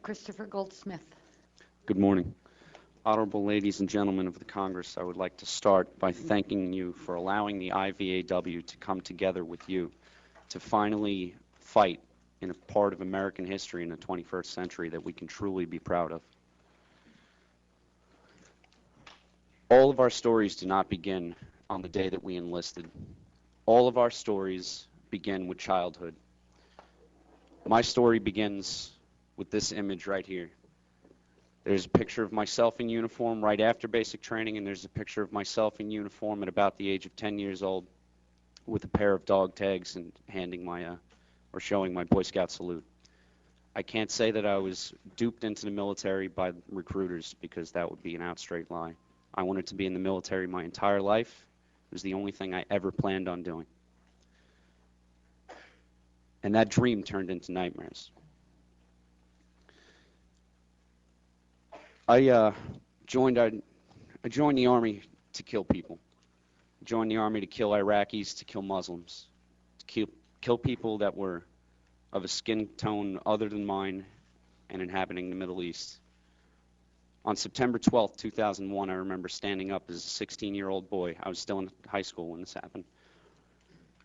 Kristofer Goldsmith. Good morning. Honorable ladies and gentlemen of the Congress, I would like to start by thanking you for allowing the IVAW to come together with you to finally fight in a part of American history in the 21st century that we can truly be proud of. All of our stories do not begin on the day that we enlisted. All of our stories begin with childhood. My story begins with this image right here. There's a picture of myself in uniform right after basic training, and there's a picture of myself in uniform at about the age of 10 years old with a pair of dog tags and handing or showing my Boy Scout salute. I can't say that I was duped into the military by recruiters, because that would be an out straight lie. I wanted to be in the military my entire life. It was the only thing I ever planned on doing. And that dream turned into nightmares. I joined the Army to kill people. I joined the Army to kill Iraqis, to kill Muslims, to kill people that were of a skin tone other than mine and inhabiting the Middle East. On September 12th, 2001, I remember standing up as a 16-year-old boy. I was still in high school when this happened.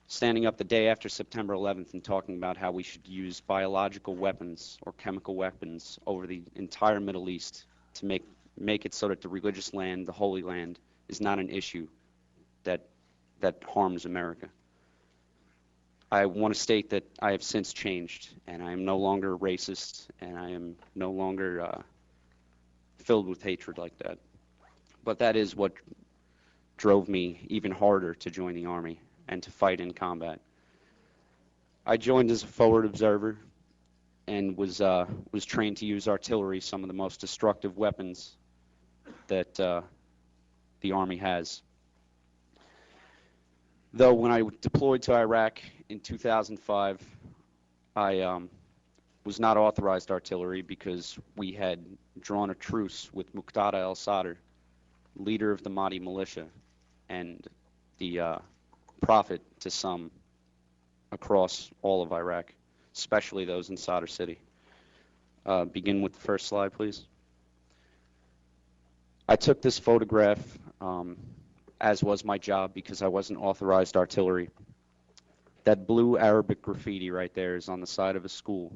Standing up the day after September 11th and talking about how we should use biological weapons or chemical weapons over the entire Middle East to make it so that the religious land, the Holy Land, is not an issue that harms America. I want to state that I have since changed, and I am no longer racist, and I am no longer filled with hatred like that. But that is what drove me even harder to join the Army and to fight in combat. I joined as a forward observer and was trained to use artillery, some of the most destructive weapons that the Army has. Though when I deployed to Iraq in 2005, I was not authorized artillery because we had drawn a truce with Muqtada al-Sadr, leader of the Mahdi militia, and the prophet to some across all of Iraq, especially those in Sadr City. Begin with the first slide, please. I took this photograph, as was my job, because I wasn't authorized artillery. That blue Arabic graffiti right there is on the side of a school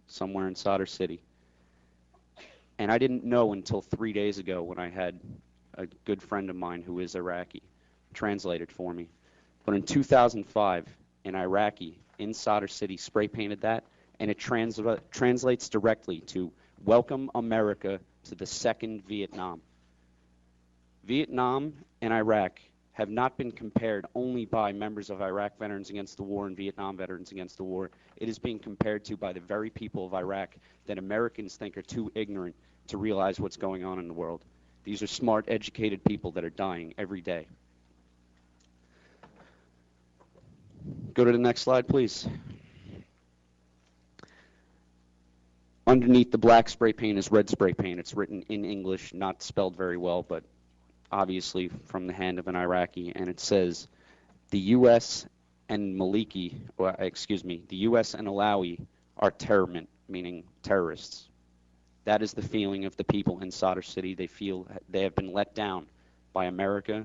somewhere in Sadr City. And I didn't know until 3 days ago, when I had a good friend of mine who is Iraqi translate it for me. But in 2005, an Iraqi in Sadr City spray painted that, and it translates directly to "Welcome America to the Second Vietnam." Vietnam and Iraq have not been compared only by members of Iraq Veterans Against the War and Vietnam Veterans Against the War. It is being compared to by the very people of Iraq that Americans think are too ignorant to realize what's going on in the world. These are smart, educated people that are dying every day. Go to the next slide, please. Underneath the black spray paint is red spray paint. It's written in English, not spelled very well, but obviously from the hand of an Iraqi, and it says, "The U.S. and the U.S. and Alawi are terrorment," meaning terrorists. That is the feeling of the people in Sadr City. They feel they have been let down by America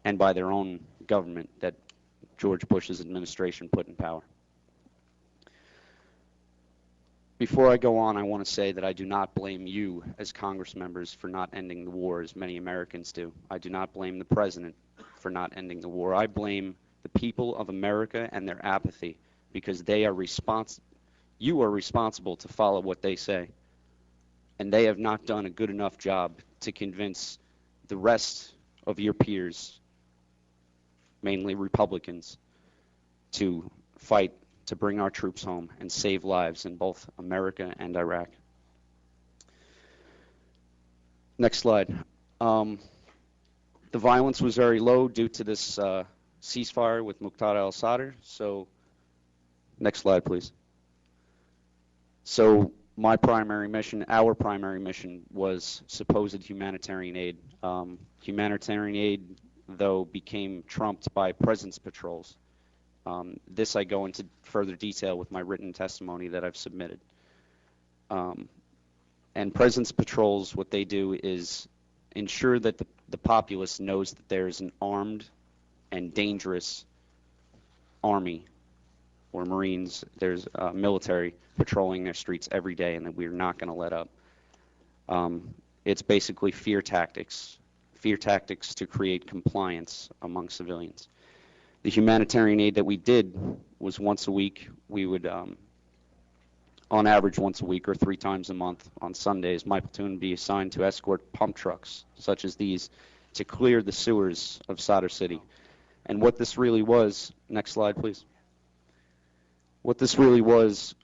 and by their own government that George Bush's administration put in power. Before I go on, I want to say that I do not blame you as Congress members for not ending the war, as many Americans do. I do not blame the President for not ending the war. I blame the people of America and their apathy, because you are responsible to follow what they say. And they have not done a good enough job to convince the rest of your peers, mainly Republicans, to fight to bring our troops home and save lives in both America and Iraq. Next slide. The violence was very low due to this ceasefire with Muqtada al-Sadr. So, next slide, please. So, our primary mission was supposed humanitarian aid. Humanitarian aid, though, became trumped by presence patrols. This I go into further detail with my written testimony that I've submitted. And Presence Patrols, what they do is ensure that the populace knows that there is an armed and dangerous army or Marines, there's military patrolling their streets every day, and that we're not going to let up. It's basically fear tactics to create compliance among civilians. The humanitarian aid that we did was once a week. We would, on average, once a week or 3 times a month on Sundays, my platoon would be assigned to escort pump trucks, such as these, to clear the sewers of Sadr City. And what this really was, next slide, please. What this really was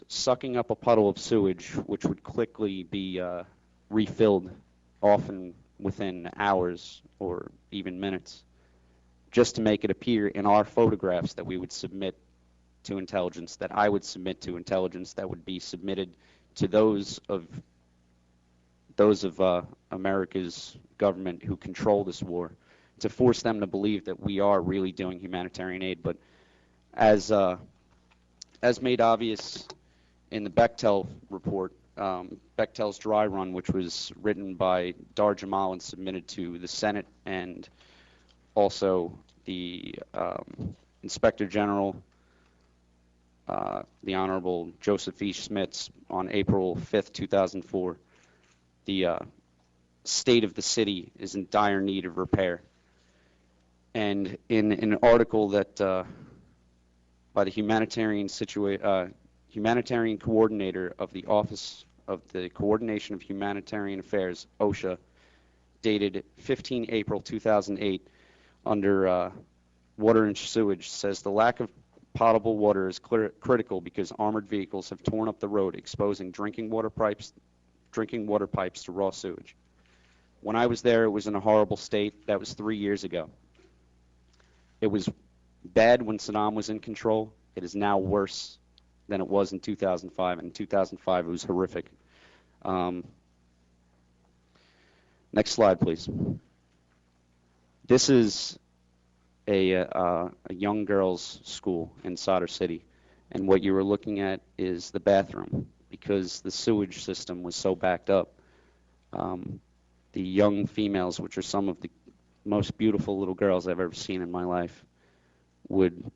sucking up a puddle of sewage, which would quickly be refilled, often within hours or even minutes, just to make it appear in our photographs that we would submit to intelligence, that I would submit to intelligence, that would be submitted to those of America's government who control this war, to force them to believe that we are really doing humanitarian aid. But as made obvious in the Bechtel report, Bechtel's dry run, which was written by Dar Jamal and submitted to the Senate and also the Inspector General, the Honorable Joseph E. Schmitz, on April 5th, 2004. The state of the city is in dire need of repair. And in an article that by the humanitarian coordinator of the Office of the Coordination of Humanitarian Affairs, OSHA, dated 15 April 2008, under water and sewage, says the lack of potable water is critical because armored vehicles have torn up the road, exposing drinking water pipes to raw sewage. When I was there, it was in a horrible state. That was 3 years ago. It was bad when Saddam was in control. It is now worse than it was in 2005. And in 2005, it was horrific. Next slide, please. This is a young girls' school in Sadr City. And what you were looking at is the bathroom, because the sewage system was so backed up. The young females, which are some of the most beautiful little girls I've ever seen in my life, would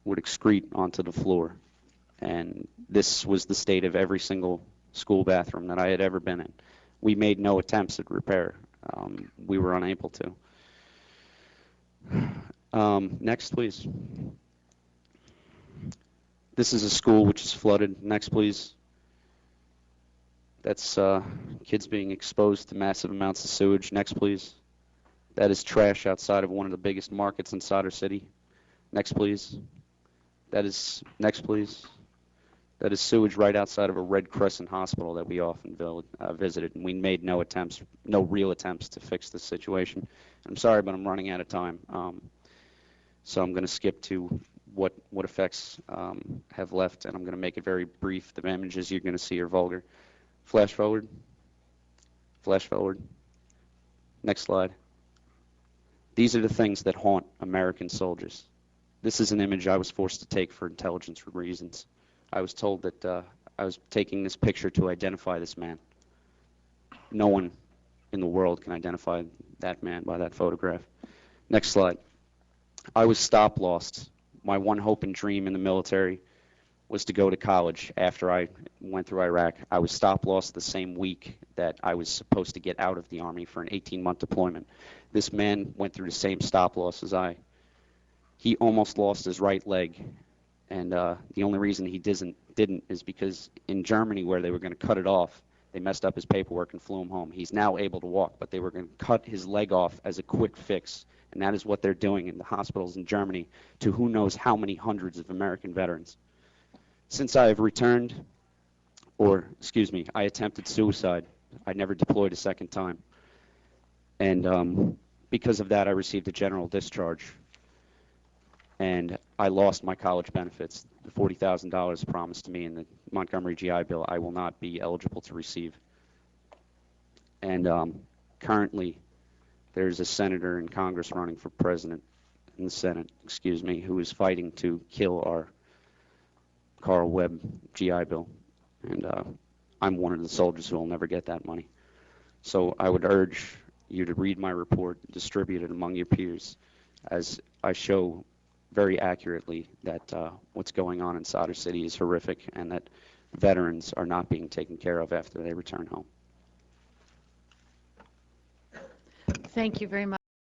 excrete onto the floor. And this was the state of every single school bathroom that I had ever been in. We made no attempts at repair. We were unable to. Next, please. This is a school which is flooded. Next, please. That's kids being exposed to massive amounts of sewage. Next, please. That is trash outside of one of the biggest markets in Sadr City. Next, please. Next, please. That is sewage right outside of a Red Crescent hospital that we often visited, and we made no real attempts to fix this situation. I'm sorry, but I'm running out of time. So I'm going to skip to what effects have left, and I'm going to make it very brief. The images you're going to see are vulgar. Flash forward. Flash forward. Next slide. These are the things that haunt American soldiers. This is an image I was forced to take for intelligence reasons. I was told that I was taking this picture to identify this man. No one in the world can identify that man by that photograph. Next slide. I was stop-lost. My one hope and dream in the military was to go to college after I went through Iraq. I was stop-lost the same week that I was supposed to get out of the Army for an 18-month deployment. This man went through the same stop-loss as I. He almost lost his right leg, and the only reason he didn't is because in Germany, where they were going to cut it off, they messed up his paperwork and flew him home. He's now able to walk, but they were going to cut his leg off as a quick fix, and that is what they're doing in the hospitals in Germany to who knows how many hundreds of American veterans. Since I have returned, I attempted suicide. I never deployed a second time. And because of that, I received a general discharge. And I lost my college benefits. The $40,000 promised to me in the Montgomery GI Bill, I will not be eligible to receive. And currently, there's a senator in Congress running for president, in the Senate, who is fighting to kill our Carl Webb GI Bill. and I'm one of the soldiers who will never get that money. So I would urge you to read my report, distribute it among your peers, as I show very accurately that what's going on in Sadr City is horrific, and that veterans are not being taken care of after they return home. Thank you very much.